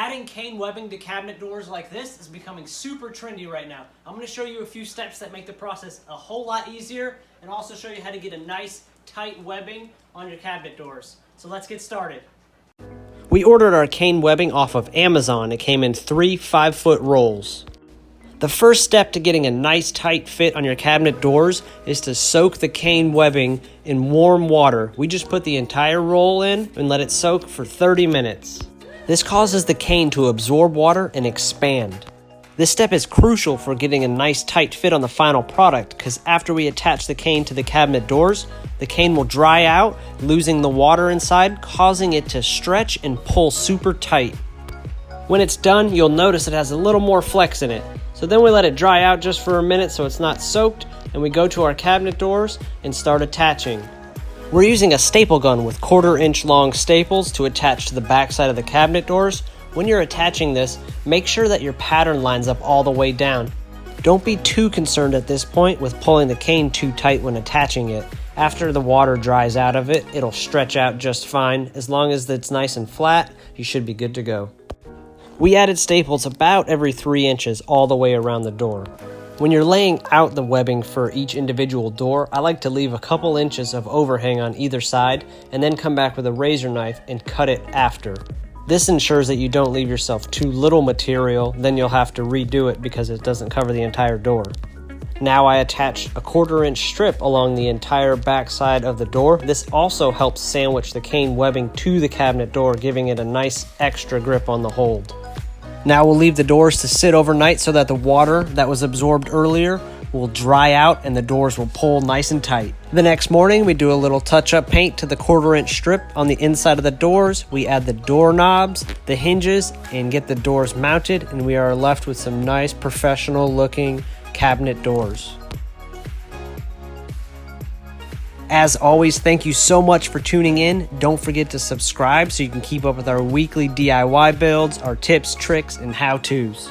Adding cane webbing to cabinet doors like this is becoming super trendy right now. I'm going to show you a few steps that make the process a whole lot easier and also show you how to get a nice tight webbing on your cabinet doors. So let's get started. We ordered our cane webbing off of Amazon. It came in 3 5-foot rolls. The first step to getting a nice tight fit on your cabinet doors is to soak the cane webbing in warm water. We just put the entire roll in and let it soak for 30 minutes. This causes the cane to absorb water and expand. This step is crucial for getting a nice tight fit on the final product because after we attach the cane to the cabinet doors, the cane will dry out, losing the water inside, causing it to stretch and pull super tight. When it's done, you'll notice it has a little more flex in it. So then we let it dry out just for a minute so it's not soaked, and we go to our cabinet doors and start attaching. We're using a staple gun with 1/4-inch long staples to attach to the back side of the cabinet doors. When you're attaching this, make sure that your pattern lines up all the way down. Don't be too concerned at this point with pulling the cane too tight when attaching it. After the water dries out of it, it'll stretch out just fine. As long as it's nice and flat, you should be good to go. We added staples about every 3 inches all the way around the door. When you're laying out the webbing for each individual door, I like to leave a couple inches of overhang on either side and then come back with a razor knife and cut it after. This ensures that you don't leave yourself too little material, then you'll have to redo it because it doesn't cover the entire door. Now I attach a 1/4-inch strip along the entire back side of the door. This also helps sandwich the cane webbing to the cabinet door, giving it a nice extra grip on the hold. Now we'll leave the doors to sit overnight so that the water that was absorbed earlier will dry out and the doors will pull nice and tight. The next morning we do a little touch-up paint to the 1/4-inch strip on the inside of the doors. We add the doorknobs, the hinges, and get the doors mounted, and we are left with some nice professional looking cabinet doors. As always, thank you so much for tuning in. Don't forget to subscribe so you can keep up with our weekly DIY builds, our tips, tricks, and how-tos.